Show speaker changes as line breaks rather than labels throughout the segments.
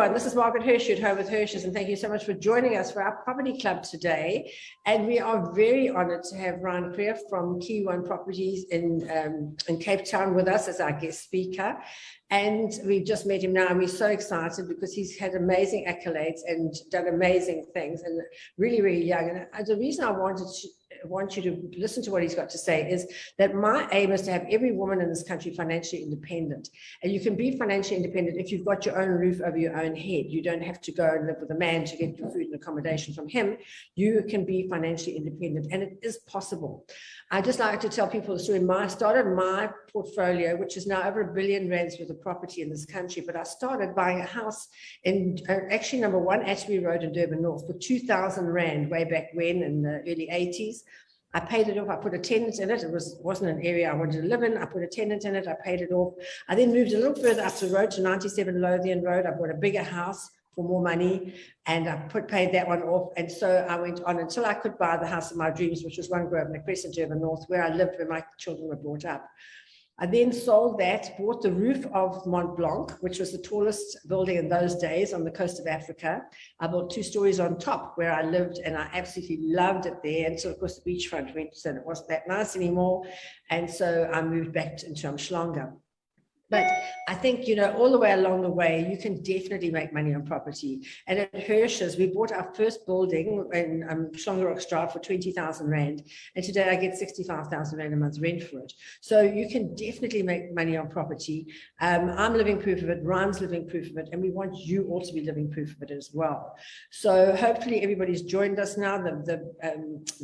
everyone. This is Margaret Hirsch at Home with Hirsch's, and thank you so much for joining us for our property club today. And we are very honored to have Ryan Greeff from Key One Properties in Cape Town with us as our guest speaker. And we've just met him now, and we're so excited because he's had amazing accolades and done amazing things, and really, really young. And the reason I want you to listen to what he's got to say is that my aim is to have every woman in this country financially independent. And you can be financially independent if you've got your own roof over your own head. You don't have to go and live with a man to get your food and accommodation from him. You can be financially independent, and it is possible. I just like to tell people the story. I started my portfolio, which is now over R1 billion worth of property in this country, but I started buying a house in actually number 1 Atterbury Road in Durban North for 2,000 Rand way back when in the early 80s. I paid it off. I put a tenant in it. It wasn't an area I wanted to live in. I put a tenant in it. I paid it off. I then moved a little further up the road to 97 Lothian Road. I bought a bigger house for more money, and I paid that one off. And so I went on until I could buy the house of my dreams, which was One Grosvenor Crescent, Durban North, where I lived, where my children were brought up. I then sold that, bought the roof of Mont Blanc, which was the tallest building in those days on the coast of Africa. I built 2 stories on top where I lived, and I absolutely loved it there. And so, of course, the beachfront went, so it wasn't that nice anymore. And so I moved back into Umhlanga. But I think, you know, all the way along the way, you can definitely make money on property. And at Hirsch's, we bought our first building in Schlongerhoek Drive for 20,000 Rand. And today I get 65,000 Rand a month rent for it. So you can definitely make money on property. I'm living proof of it. Ryan's living proof of it. And we want you all to be living proof of it as well. So hopefully everybody's joined us now. The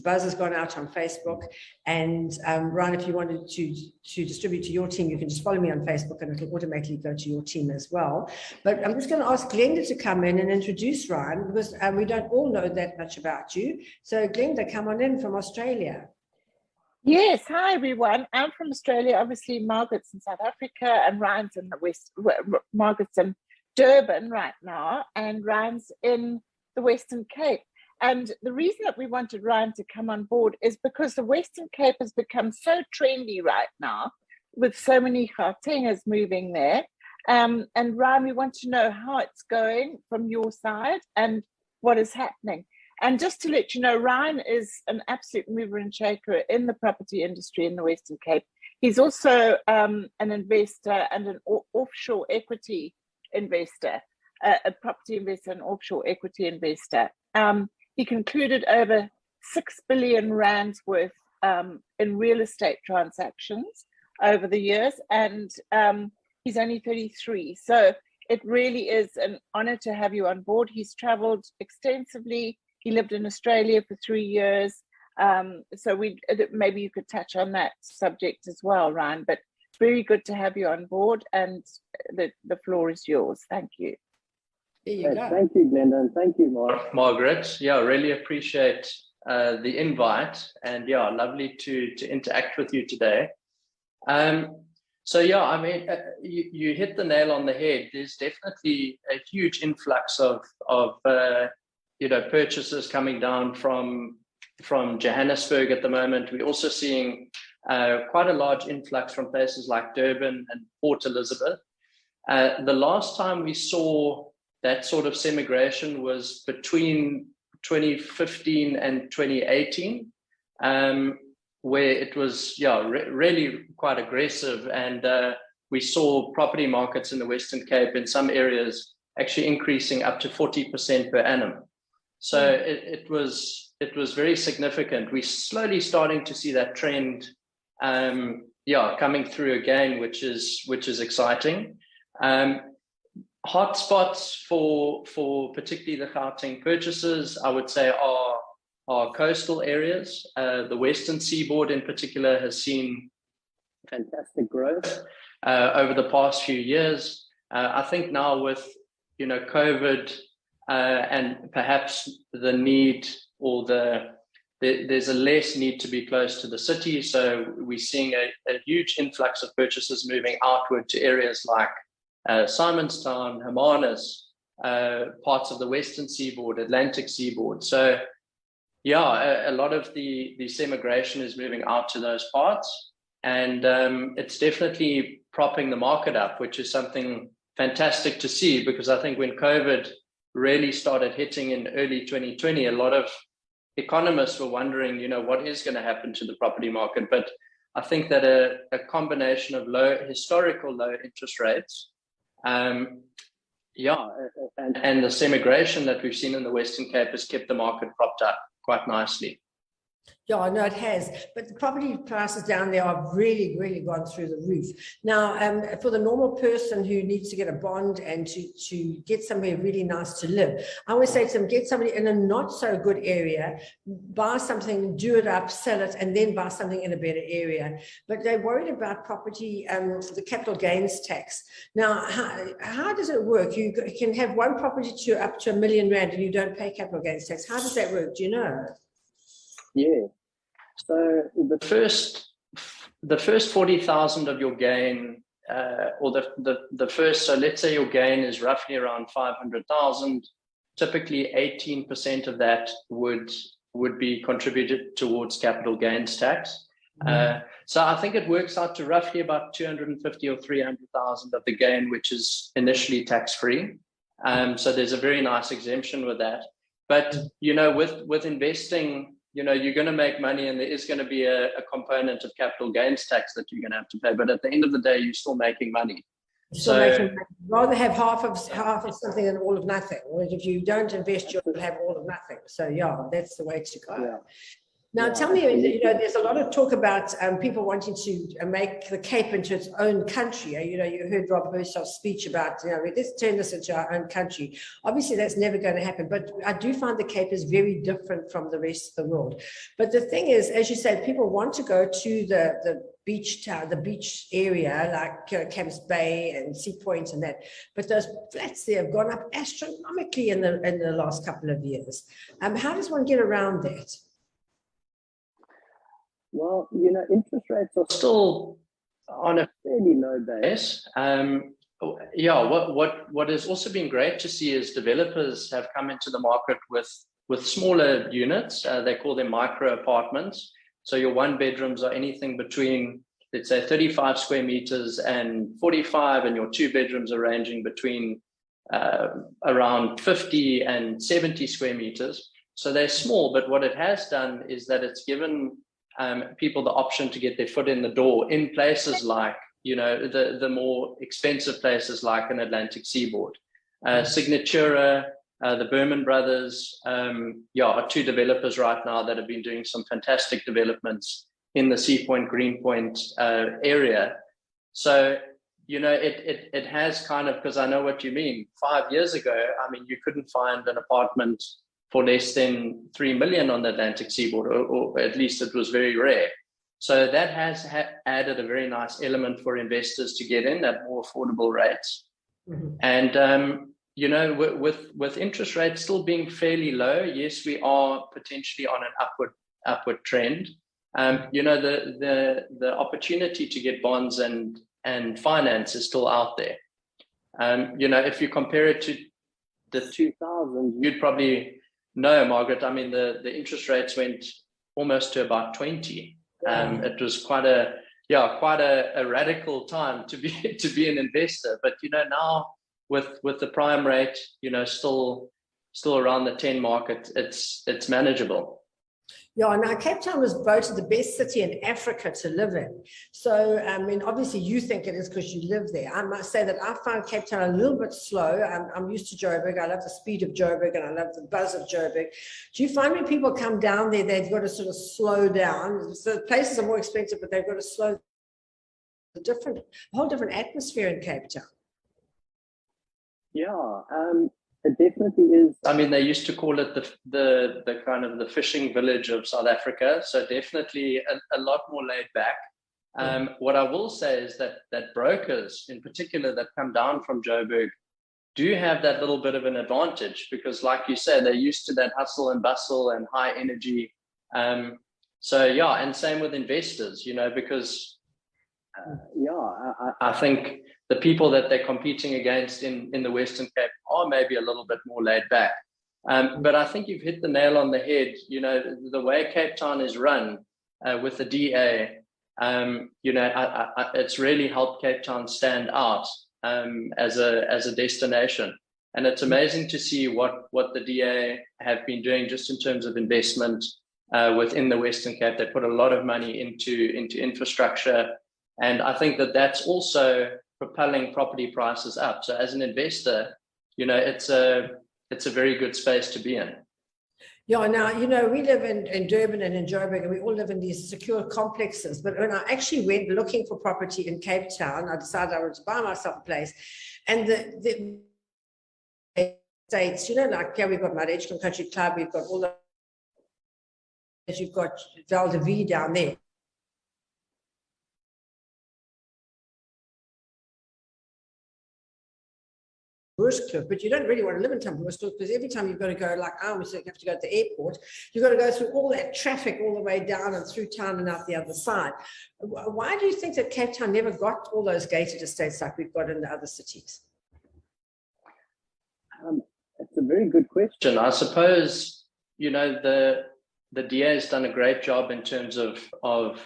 buzz has gone out on Facebook. And Ryan, if you wanted to distribute to your team, you can just follow me on Facebook, and it'll automatically go to your team as well. But I'm just going to ask Glenda to come in and introduce Ryan, because we don't all know that much about you. So Glenda, come on in from Australia.
Yes, hi everyone. I'm from Australia. Obviously, Margaret's in South Africa, and Ryan's in the West. Margaret's in Durban right now, and Ryan's in the Western Cape. And the reason that we wanted Ryan to come on board is because the Western Cape has become so trendy right now, with so many Gautengers moving there. And Ryan, we want to know how it's going from your side and what is happening. And just to let you know, Ryan is an absolute mover and shaker in the property industry in the Western Cape. He's also an investor and an offshore equity investor, a property investor and offshore equity investor. He concluded over 6 billion rands worth in real estate transactions over the years, and he's only 33. So it really is an honor to have you on board. He's traveled extensively. He lived in Australia for 3 years. So maybe you could touch on that subject as well, Ryan, but very good to have you on board, and the floor is yours. Thank you.
There you go.
Thank you, Glenda, and thank you,
Margaret. Yeah, really appreciate the invite, and yeah, lovely to interact with you today. So yeah, I mean, you hit the nail on the head. There's definitely a huge influx of purchases coming down from Johannesburg at the moment. We're also seeing quite a large influx from places like Durban and Port Elizabeth. The last time we saw that sort of semigration was between 2015 and 2018. Where it was, really quite aggressive, and we saw property markets in the Western Cape in some areas actually increasing up to 40% per annum. So it was very significant. We're slowly starting to see that trend, coming through again, which is exciting. Hotspots for particularly the Gauteng purchases, I would say, are coastal areas. The Western Seaboard in particular has seen fantastic growth over the past few years. I think now with COVID and perhaps the need or there's a less need to be close to the city. So we're seeing a huge influx of purchases moving outward to areas like Simonstown, Hermanus, parts of the Western Seaboard, Atlantic Seaboard. So yeah, a lot of the semigration is moving out to those parts, and it's definitely propping the market up, which is something fantastic to see, because I think when COVID really started hitting in early 2020, a lot of economists were wondering, what is going to happen to the property market. But I think that a combination of historical low interest rates, and the semigration that we've seen in the Western Cape has kept the market propped up quite nicely.
Yeah, no, it has. But the property prices down there have really, really gone through the roof. Now, for the normal person who needs to get a bond and to get somewhere really nice to live, I always say to them, get somebody in a not so good area, buy something, do it up, sell it, and then buy something in a better area. But they're worried about property, the capital gains tax. Now, how does it work? You can have one property to up to R1 million and you don't pay capital gains tax. How does that work? Do you know?
Yeah. So the first 40,000 of your gain, or the first, so let's say your gain is roughly around 500,000. Typically, 18% of that would be contributed towards capital gains tax. So I think it works out to roughly about 250 or 300,000 of the gain, which is initially tax free. So there's a very nice exemption with that. But with investing, you're going to make money, and there is going to be a component of capital gains tax that you're going to have to pay. But at the end of the day, you're still making money.
Rather have half of something than all of nothing. Or if you don't invest, you'll have all of nothing. So yeah, that's the way to go.
Yeah.
Now, tell me, there's a lot of talk about people wanting to make the Cape into its own country. You heard Rob Hirsch's speech about, let's turn this into our own country. Obviously, that's never going to happen. But I do find the Cape is very different from the rest of the world. But the thing is, as you said, people want to go to the beach town, the beach area, like Camps Bay and Sea Point and that. But those flats there have gone up astronomically in the last couple of years. How does one get around that?
Well, interest rates are still on a fairly low base. What has also been great to see is developers have come into the market with smaller units. They call them micro apartments. So your one bedrooms are anything between, let's say, 35 square meters and 45, and your two bedrooms are ranging between around 50 and 70 square meters. So they're small, but what it has done is that it's given people the option to get their foot in the door in places like, the more expensive places like an Atlantic seaboard. Signatura, the Berman brothers, are two developers right now that have been doing some fantastic developments in the Sea Point, Greenpoint area. So, it has kind of, because I know what you mean. 5 years ago, you couldn't find an apartment for less than 3 million on the Atlantic seaboard, or at least it was very rare. So that has added a very nice element for investors to get in at more affordable rates. Mm-hmm. And, with interest rates still being fairly low, yes, we are potentially on an upward trend. The opportunity to get bonds and finance is still out there. If you compare it to the 2000s, you'd probably know, Margaret, the interest rates went almost to about 20. It was quite a radical time to be an investor. But now with the prime rate, still around the 10 market, it's manageable.
Yeah, now Cape Town was voted the best city in Africa to live in. So, obviously you think it is because you live there. I must say that I found Cape Town a little bit slow. I'm used to Joburg. I love the speed of Joburg and I love the buzz of Joburg. Do you find when people come down there, they've got to sort of slow down? So places are more expensive, but they've got to slow a whole different atmosphere in Cape Town.
Yeah, it definitely is. They used to call it the kind of the fishing village of South Africa. So definitely a lot more laid back. What I will say is that brokers in particular that come down from Joburg do have that little bit of an advantage, because like you said, they're used to that hustle and bustle and high energy. And same with investors, because I think the people that they're competing against in the Western Cape are maybe a little bit more laid back. But I think you've hit the nail on the head. The way Cape Town is run with the DA, it's really helped Cape Town stand out as a destination. And it's amazing to see what the DA have been doing just in terms of investment within the Western Cape. They put a lot of money into infrastructure. And I think that that's also propelling property prices up. So as an investor, it's a very good space to be in.
Yeah, now, we live in Durban and in Joburg, and we all live in these secure complexes. But when I actually went looking for property in Cape Town, I decided I wanted to buy myself a place. And the states, like here we've got Mount Edgecombe Country Club, we've got all the, you've got Val de Vie down there. Cliff, but you don't really want to live in Cliff because every time you've got to go, like I always say, you have to go to the airport, you've got to go through all that traffic all the way down and through town and out the other side. Why do you think that Cape Town never got all those gated estates like we've got in the other cities?
It's a very good question.
I suppose, the DA has done a great job in terms of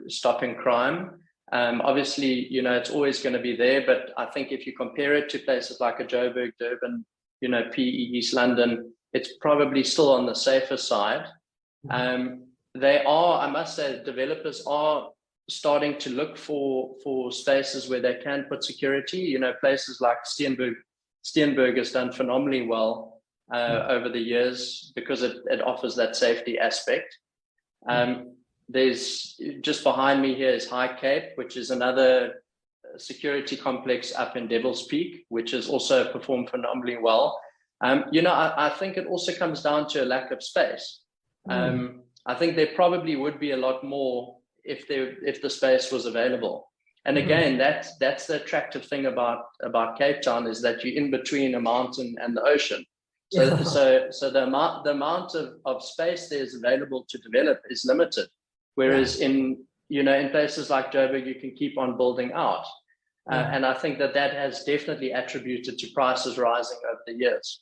stopping crime. Obviously, it's always going to be there, but I think if you compare it to places like a Joburg, Durban, PE, East London, it's probably still on the safer side. They are, I must say, developers are starting to look for spaces where they can put security. Places like Steenberg has done phenomenally well over the years because it offers that safety aspect. There's just behind me here is High Cape, which is another security complex up in Devil's Peak, which has also performed phenomenally well. I think it also comes down to a lack of space. I think there probably would be a lot more if the space was available. And again, that's the attractive thing about Cape Town is that you're in between a mountain and the ocean. So the amount of space there is available to develop is limited. Whereas in places like Joburg, you can keep on building out. And I think that has definitely attributed to prices rising over the years.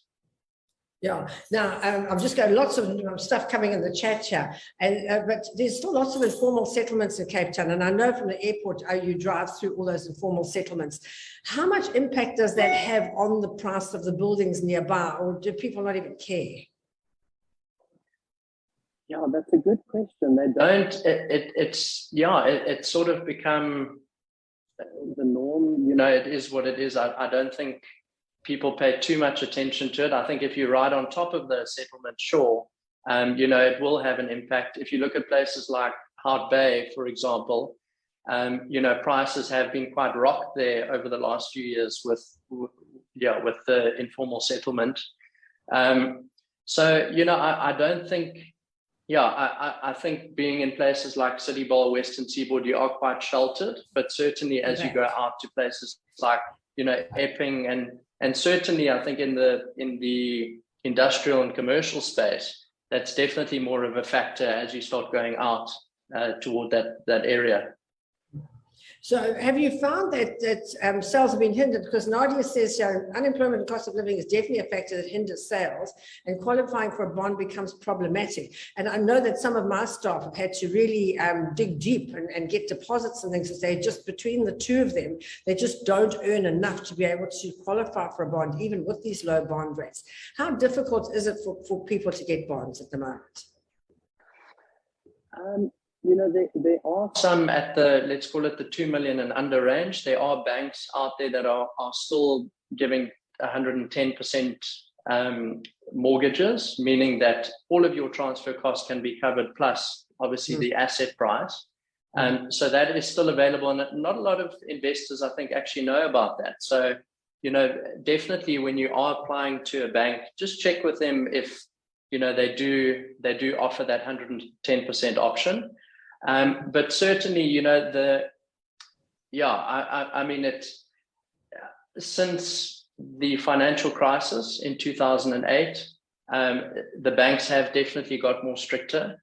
Yeah. Now, I've just got lots of stuff coming in the chat here, but there's still lots of informal settlements in Cape Town. And I know from the airport, you drive through all those informal settlements. How much impact does that have on the price of the buildings nearby, or do people not even care?
Yeah, that's a good question. They don't.
It's sort of become
the norm.
It is what it is. I don't think people pay too much attention to it. I think if you're right on top of the settlement, sure, it will have an impact. If you look at places like Hout Bay, for example, prices have been quite rocked there over the last few years with the informal settlement. I don't think. I think being in places like City Bowl, Western Seaboard, you are quite sheltered, but certainly as you go out to places like, Epping and certainly I think in the industrial and commercial space, that's definitely more of a factor as you start going out toward that area.
So have you found that sales have been hindered? Because Nadia says unemployment and cost of living is definitely a factor that hinders sales, and qualifying for a bond becomes problematic. And I know that some of my staff have had to really dig deep and get deposits and things, because they just, between the two of them, they just don't earn enough to be able to qualify for a bond, even with these low bond rates. How difficult is it for people to get bonds at the moment?
There are
some at the, let's call it the 2 million and under range. There are banks out there that are still giving 110% mortgages, meaning that all of your transfer costs can be covered, plus obviously the asset price. So that is still available, and not a lot of investors, I think, actually know about that. So, definitely when you are applying to a bank, just check with them if, they do offer that 110% option. But certainly, since the financial crisis in 2008, the banks have definitely got more stricter,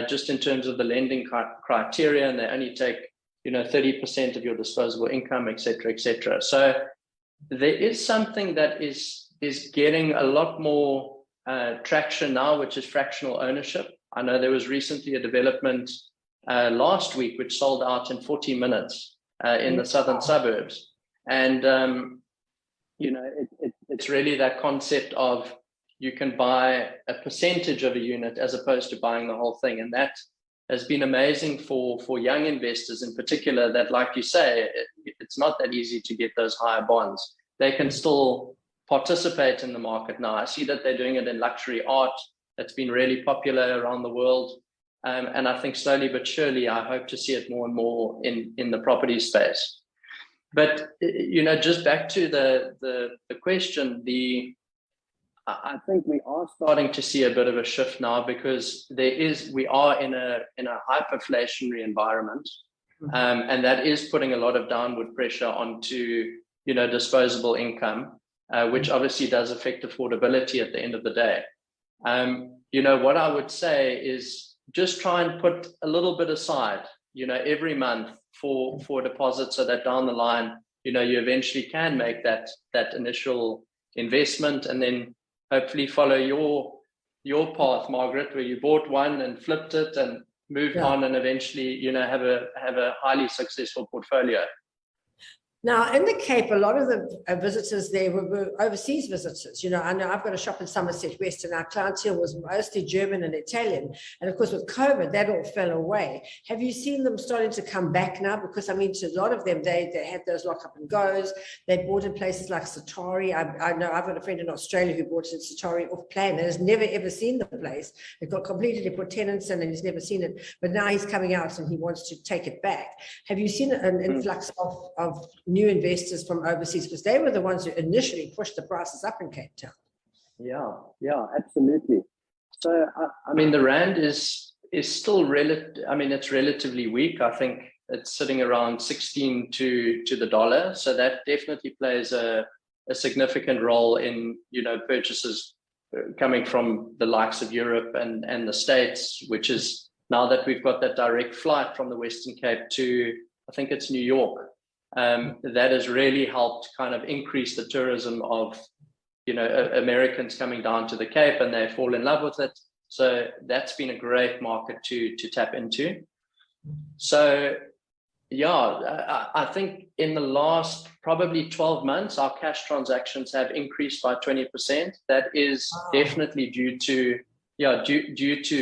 just in terms of the lending criteria, and they only take, 30% of your disposable income, et cetera, et cetera. So there is something that is getting a lot more traction now, which is fractional ownership. I know there was recently a development last week which sold out in 40 minutes in the southern suburbs. And, it's really that concept of you can buy a percentage of a unit as opposed to buying the whole thing. And that has been amazing for young investors in particular, that, like you say, it's not that easy to get those higher bonds. They can still participate in the market now. I see that they're doing it in luxury art. That's been really popular around the world. And I think slowly but surely, I hope to see it more and more in the property space. But, just back to the question, I think we are starting to see a bit of a shift now, because we are in a hyperinflationary environment, and that is putting a lot of downward pressure onto disposable income, which obviously does affect affordability at the end of the day. What I would say is just try and put a little bit aside, every month for deposits, so that down the line, you eventually can make that initial investment, and then hopefully follow your path, Margaret, where you bought one and flipped it and moved on, and eventually, have a highly successful portfolio.
Now, in the Cape, a lot of the visitors there were overseas visitors. I know I've got a shop in Somerset West, and our clientele was mostly German and Italian. And of course, with COVID, that all fell away. Have you seen them starting to come back now? Because, to a lot of them, they had those lock up and goes. They bought in places like Satari. I know I've got a friend in Australia who bought in Satari off plan and has never, ever seen the place. It got completely put tenants in and he's never seen it. But now he's coming out and he wants to take it back. Have you seen an influx of new investors from overseas, because they were the ones who initially pushed the prices up in Cape Town?
Yeah, absolutely. So
the rand is still it's relatively weak. I think it's sitting around 16 to the dollar, so that definitely plays a significant role in purchases coming from the likes of Europe and the States, which is, now that we've got that direct flight from the Western Cape to, I think it's New York, that has really helped kind of increase the tourism of, Americans coming down to the Cape, and they fall in love with it. So that's been a great market to tap into. So, I think in the last probably 12 months, our cash transactions have increased by 20%. That is definitely due to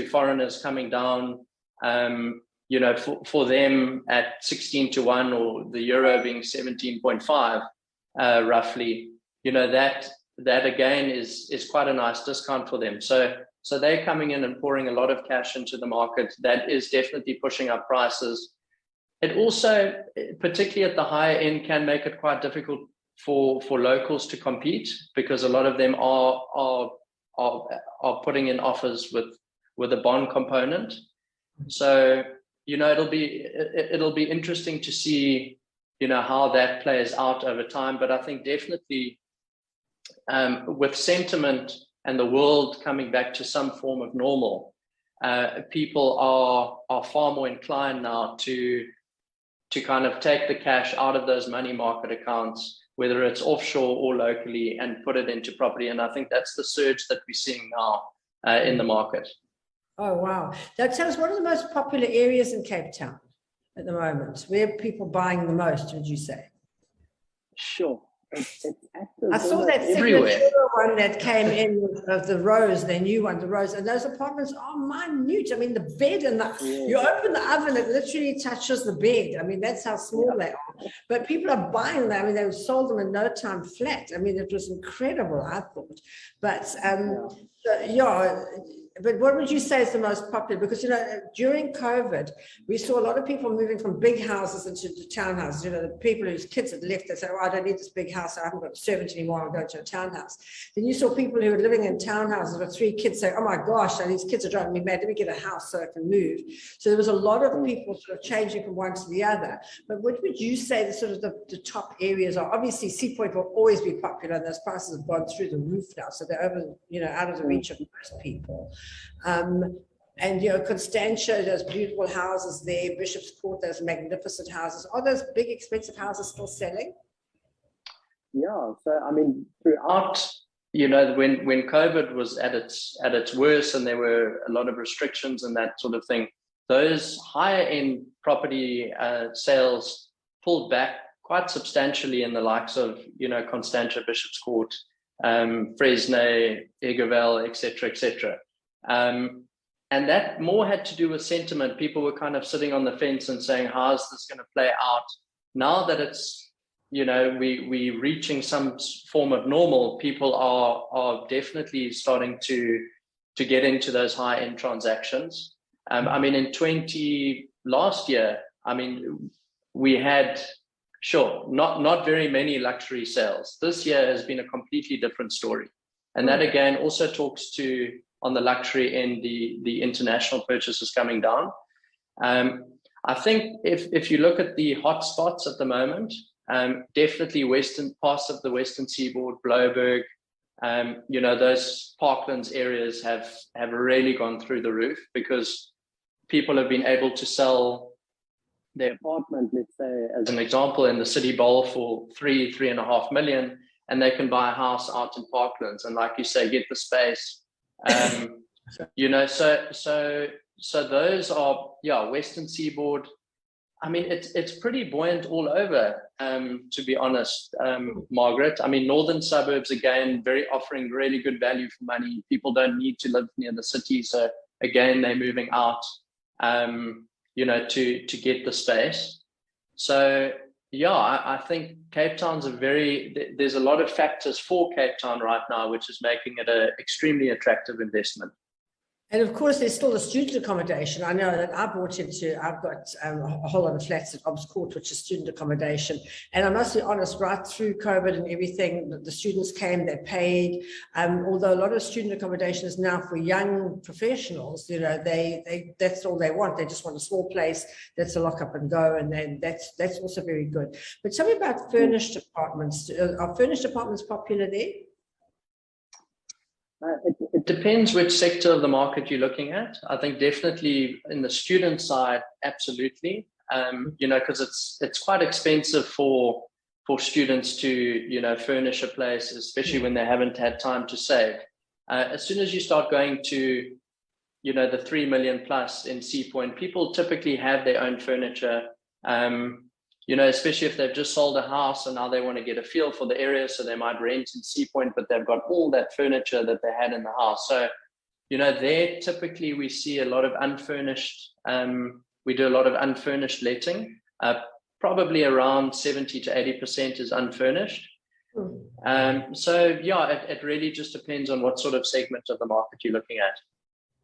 foreigners coming down, for them at 16 to 1, or the euro being 17.5, roughly, that again is quite a nice discount for them. So they're coming in and pouring a lot of cash into the market. That is definitely pushing up prices. It also, particularly at the higher end, can make it quite difficult for locals to compete, because a lot of them are putting in offers with a bond component. So it'll be interesting to see how that plays out over time. But I think definitely with sentiment and the world coming back to some form of normal, people are far more inclined now to kind of take the cash out of those money market accounts, whether it's offshore or locally, and put it into property. And I think that's the surge that we're seeing now in the market.
Oh, wow. Now tell us, what are the most popular areas in Cape Town at the moment? Where are people buying the most, would you say?
Sure.
I saw that signature one that came in of the Rose, their new one, the Rose, and those apartments are minute. The bed and you open the oven, it literally touches the bed. That's how small they are. But people are buying them. They sold them in no time flat. It was incredible, I thought. But but what would you say is the most popular? Because, during COVID, we saw a lot of people moving from big houses into the townhouses. The people whose kids had left, they said, I don't need this big house. I haven't got a servant anymore. I'll go to a townhouse. Then you saw people who were living in townhouses with 3 kids say, oh my gosh, these kids are driving me mad. Let me get a house so I can move. So there was a lot of people sort of changing from one to the other. But what would you say the top areas are? Obviously, Sea Point will always be popular, and those prices have gone through the roof now. So they're over, out of the reach of most people. And Constantia, those beautiful houses there, Bishop's Court, those magnificent houses. Are those big expensive houses still selling?
Yeah, so throughout,
when COVID was at its worst and there were a lot of restrictions and that sort of thing, those higher end property sales pulled back quite substantially in the likes of, Constantia, Bishop's Court, Fresnay, Egerville, etc. And that more had to do with sentiment. People were kind of sitting on the fence and saying, how's this going to play out? Now that it's, we're reaching some form of normal, people are definitely starting to get into those high-end transactions. I mean, in last year, I mean, we had, not very many luxury sales. This year has been a completely different story. And that again also talks to, on the luxury end, the international purchases coming down. I think if you look at the hot spots at the moment, definitely western parts of the Western Seaboard, Blouberg, those Parklands areas have really gone through the roof because people have been able to sell their apartment, let's say, as an example, in the City Bowl for 3.5 million, and they can buy a house out in Parklands, and like you say, get the space. So those are, Western Seaboard. I mean, it's pretty buoyant all over, to be honest, Margaret. I mean, northern suburbs, again, offering really good value for money. People don't need to live near the city. So again, they're moving out, to get the space. So, I think Cape Town's there's a lot of factors for Cape Town right now, which is making it an extremely attractive investment.
And of course, there's still the student accommodation. I know that I've got a whole lot of flats at Obbs Court, which is student accommodation. And I must be honest, right through COVID and everything, the students came, they paid. Although a lot of student accommodation is now for young professionals, that's all they want. They just want a small place that's a lock up and go. And then that's also very good. But tell me about furnished apartments. Are furnished apartments popular there?
It depends which sector of the market you're looking at. I think definitely in the student side, absolutely. Because it's quite expensive for students to furnish a place, especially when they haven't had time to save. As soon as you start going to the 3 million plus in Sea Point, people typically have their own furniture. Especially if they've just sold a house and now they want to get a feel for the area, so they might rent in Sea Point, but they've got all that furniture that they had in the house. So, there typically we see a lot of unfurnished. We do a lot of unfurnished letting. Probably around 70 to 80% is unfurnished. It really just depends on what sort of segment of the market you're looking at.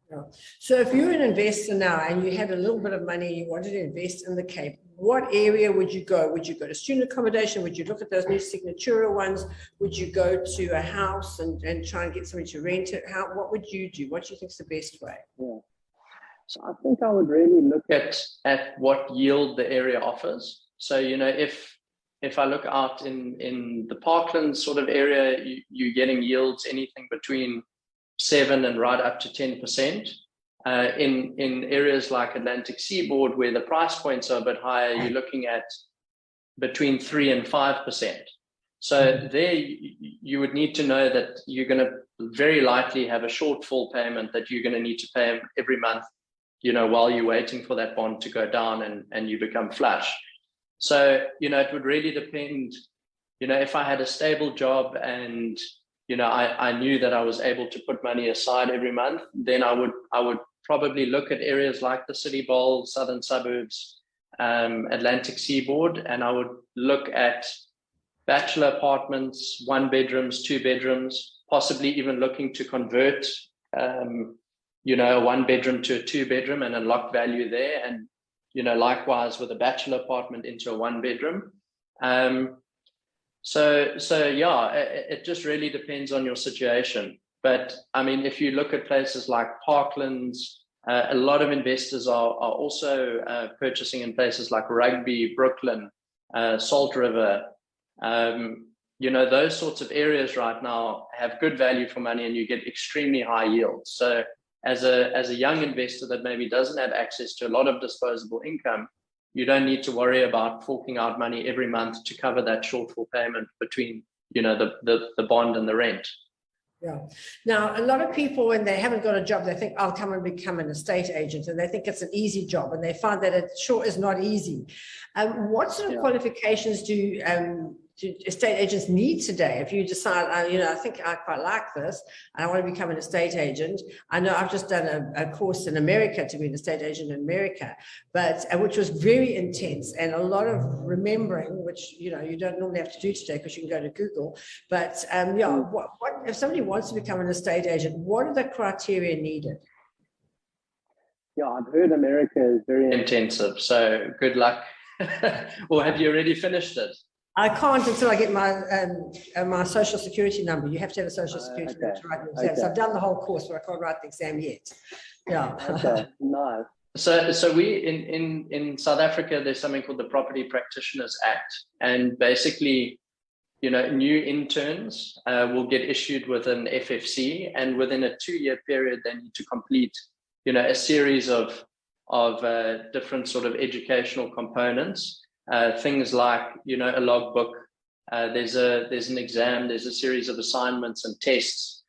Yeah. So if you're an investor now and you had a little bit of money, you wanted to invest in the Cape, what area would you go? Would you go to student accommodation? Would you look at those new Signatura ones? Would you go to a house and try and get somebody to rent it? What would you do? What do you think is the best way?
Yeah. So I think I would really look
at what yield the area offers. So, if I look out in the Parklands sort of area, you're getting yields anything between 7 and right up to 10%. In areas like Atlantic Seaboard, where the price points are a bit higher, you're looking at between 3 and 5%. So there you would need to know that you're going to very likely have a shortfall payment that you're going to need to pay every month, while you're waiting for that bond to go down and you become flush. So, it would really depend, if I had a stable job and I knew that I was able to put money aside every month, then I would probably look at areas like the City Bowl, southern suburbs, Atlantic Seaboard, and I would look at bachelor apartments, 1 bedrooms, 2 bedrooms, possibly even looking to convert, a 1 bedroom to a 2 bedroom and unlock value there, and likewise with a bachelor apartment into a 1 bedroom. It just really depends on your situation. But I mean, if you look at places like Parklands, a lot of investors are also purchasing in places like Rugby, Brooklyn, Salt River. Those sorts of areas right now have good value for money, and you get extremely high yields. So as a young investor that maybe doesn't have access to a lot of disposable income, you don't need to worry about forking out money every month to cover that shortfall payment between, the bond and the rent.
Yeah. Now, a lot of people, when they haven't got a job, they think, I'll come and become an estate agent, and they think it's an easy job, and they find that it sure is not easy. What sort of qualifications do estate agents need today? If you decide, I think I quite like this, and I want to become an estate agent. I know I've just done a course in America to be an estate agent in America, but which was very intense and a lot of remembering, which you don't normally have to do today because you can go to Google. But what if somebody wants to become an estate agent? What are the criteria needed?
Yeah, I've heard America is very
intensive. So good luck. Or have you already finished it?
I can't until I get my social security number. You have to have a social security number to write the exam. So I've done the whole course, but I can't write the exam yet. Yeah.
Okay. Nice.
So we in South Africa, there's something called the Property Practitioners Act, and basically, new interns will get issued with an FFC, and within a 2-year period, they need to complete, a series of different sort of educational components. Things like, a logbook, there's an exam, there's a series of assignments and tests.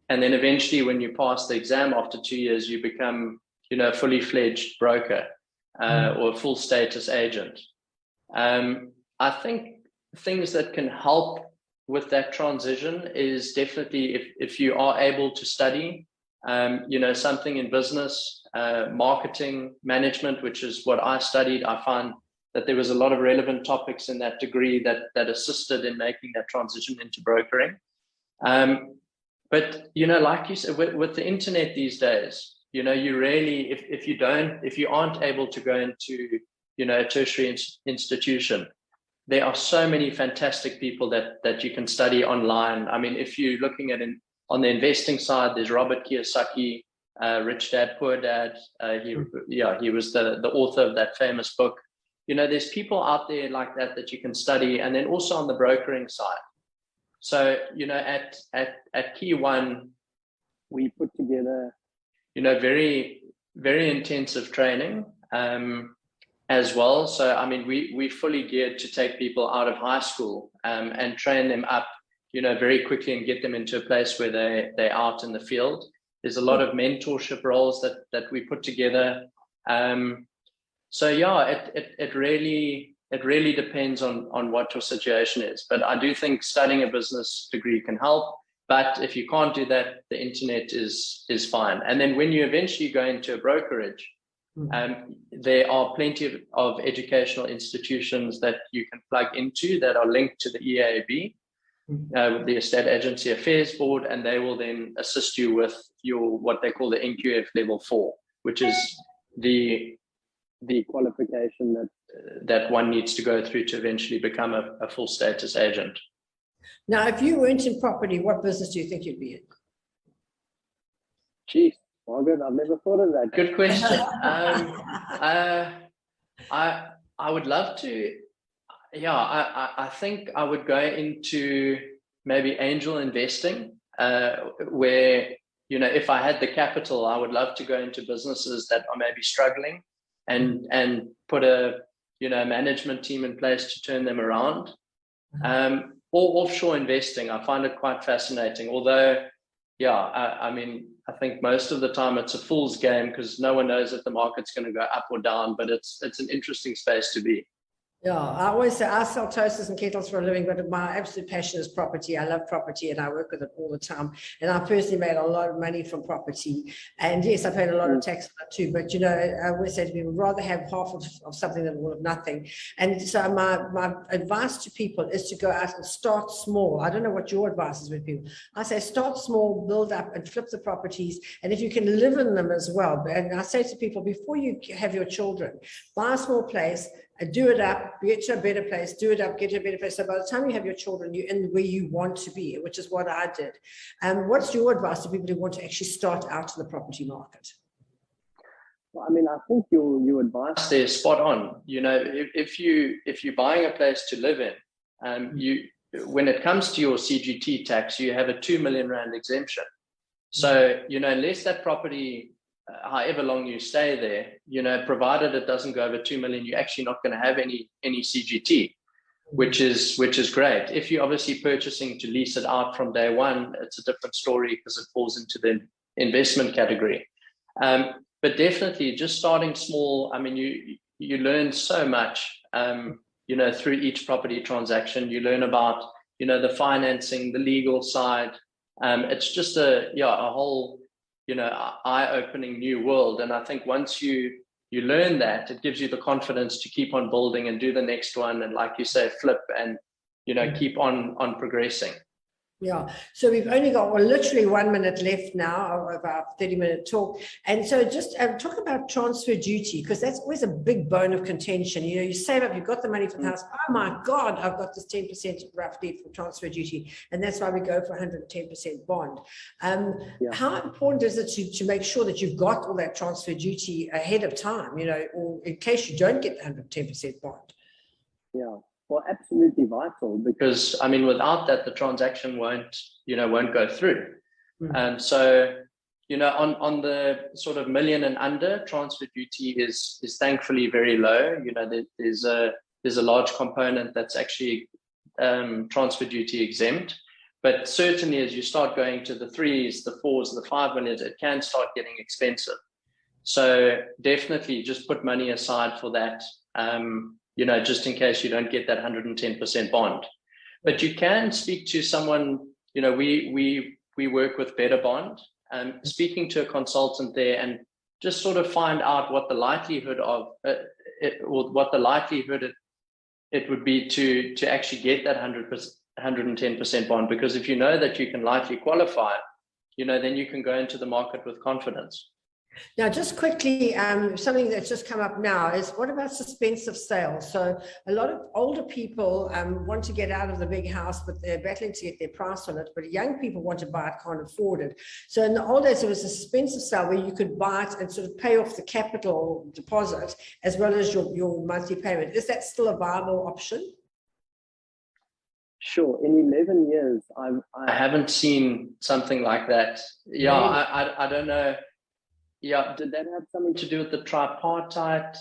And then eventually when you pass the exam after 2 years, you become, a fully fledged broker or a full status agent. I think things that can help with that transition is definitely if you are able to study, something in business, marketing, management, which is what I studied. I find that there was a lot of relevant topics in that degree that assisted in making that transition into brokering. But, like you said, with the internet these days, you really, if you aren't able to go into, a tertiary institution, there are so many fantastic people that you can study online. I mean, if you're looking at on the investing side, there's Robert Kiyosaki, Rich Dad, Poor Dad. He was the author of that famous book. There's people out there like that you can study, and then also on the brokering side. So, at Key One,
we put together,
very, very intensive training as well. So, I mean, we fully geared to take people out of high school and train them up, very quickly and get them into a place where they're out in the field. There's a lot of mentorship roles that we put together. So it really depends on what your situation is. But I do think studying a business degree can help. But if you can't do that, the internet is fine. And then when you eventually go into a brokerage, there are plenty of educational institutions that you can plug into that are linked to the EAB, the Estate Agency Affairs Board, and they will then assist you with your what they call the NQF Level 4, which is the
qualification
that one needs to go through to eventually become a full status agent.
Now, if you weren't in property, what business do you think you'd be in?
Geez, Margaret, I've never thought of that.
Good question. I would love to. Yeah, I think I would go into maybe angel investing, where if I had the capital, I would love to go into businesses that are maybe struggling, and put a management team in place to turn them around. Or offshore investing, I find it quite fascinating. Although, I mean, I think most of the time it's a fool's game because no one knows if the market's going to go up or down. But it's an interesting space to be.
Yeah, I always say I sell toasters and kettles for a living, but my absolute passion is property. I love property and I work with it all the time. And I personally made a lot of money from property. And yes, I paid a lot of tax on it too. But, I always say to people, rather have half of something than all of nothing. And so my advice to people is to go out and start small. I don't know what your advice is with people. I say start small, build up and flip the properties. And if you can live in them as well. And I say to people, before you have your children, buy a small place, do it up, get to a better place, do it up, get to a better place. So by the time you have your children, you're in where you want to be, which is what I did. What's your advice to people who want to actually start out in the property market?
Well, I mean, I think your advice
there is spot on. If you're buying a place to live in, when it comes to your CGT tax, you have a 2 million rand exemption. So, unless that property, however long you stay there, provided it doesn't go over 2 million, you're actually not going to have any CGT. which is great. If you're obviously purchasing to lease it out from day one, it's a different story because it falls into the investment category. But definitely just starting small. I mean, you learn so much, you know, through each property transaction. You learn about, you know, the financing, the legal side. It's just a whole, you know, eye-opening new world. And I think once you learn that, it gives you the confidence to keep on building and do the next one. And like you say, flip and, you know, keep on progressing.
Yeah, so we've only got literally 1 minute left now of our 30-minute talk. And so just talk about transfer duty, because that's always a big bone of contention. You know, you save up, you've got the money for the house. Oh my God, I've got this 10% roughly for transfer duty. And that's why we go for 110% bond. How important is it to make sure that you've got all that transfer duty ahead of time, you know, or in case you don't get the 110% bond?
Yeah. Well, absolutely vital,
because I mean, without that, the transaction won't go through. So, you know, on the sort of million and under, transfer duty is thankfully very low. You know, there's a large component that's actually transfer duty exempt. But certainly, as you start going to the 3s, the 4s, the 5 millions, it can start getting expensive. So definitely, just put money aside for that. You know, just in case you don't get that 110% bond. But you can speak to someone, you know, we work with Better Bond, speaking to a consultant there and just sort of find out what the likelihood of it would be to actually get that 110% bond. Because if you know that you can likely qualify, you know, then you can go into the market with confidence.
Now, just quickly, something that's just come up now is, what about suspensive sales? So a lot of older people want to get out of the big house, but they're battling to get their price on it. But young people want to buy it, can't afford it. So in the old days, there was a suspensive sale where you could buy it and sort of pay off the capital deposit as well as your monthly payment. Is that still a viable option?
Sure. In 11 years,
I haven't seen something like that. Yeah, I don't know. Yeah, did that have something to do with the tripartite?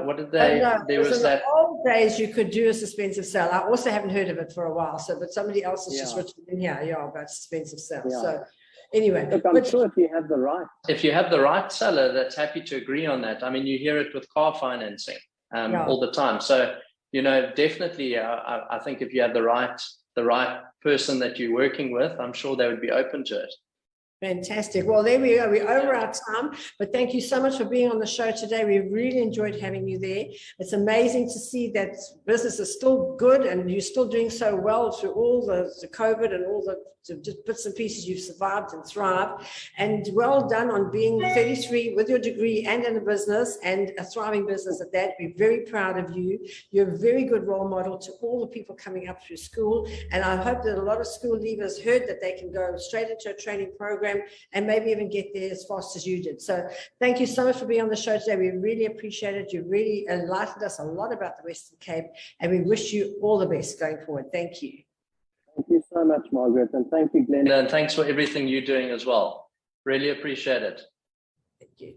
What did they?
No,
there was that.
In the old days, you could do a suspensive sale. I also haven't heard of it for a while. So, but somebody else has just written in here, about suspensive sales. Yeah. So, anyway,
look, I'm sure if you have the right
seller that's happy to agree on that. I mean, you hear it with car financing all the time. So, you know, definitely, I think if you have the right person that you're working with, I'm sure they would be open to it.
Fantastic. Well, there we go. We're over our time, but thank you so much for being on the show today. We really enjoyed having you there. It's amazing to see that business is still good and you're still doing so well through all the COVID and all the just bits and pieces. You've survived and thrived, and well done on being 33 with your degree and in a business, and a thriving business at that. We're very proud of you. You're a very good role model to all the people coming up through school, and I hope that a lot of school leavers heard that they can go straight into a training program and maybe even get there as fast as you did. So thank you so much for being on the show today. We really appreciate it. You really enlightened us a lot about the Western Cape, and we wish you all the best going forward. Thank you.
Thank you so much, Margaret, and thank you, Glenn.
And thanks for everything you're doing as well. Really appreciate it.
Thank you.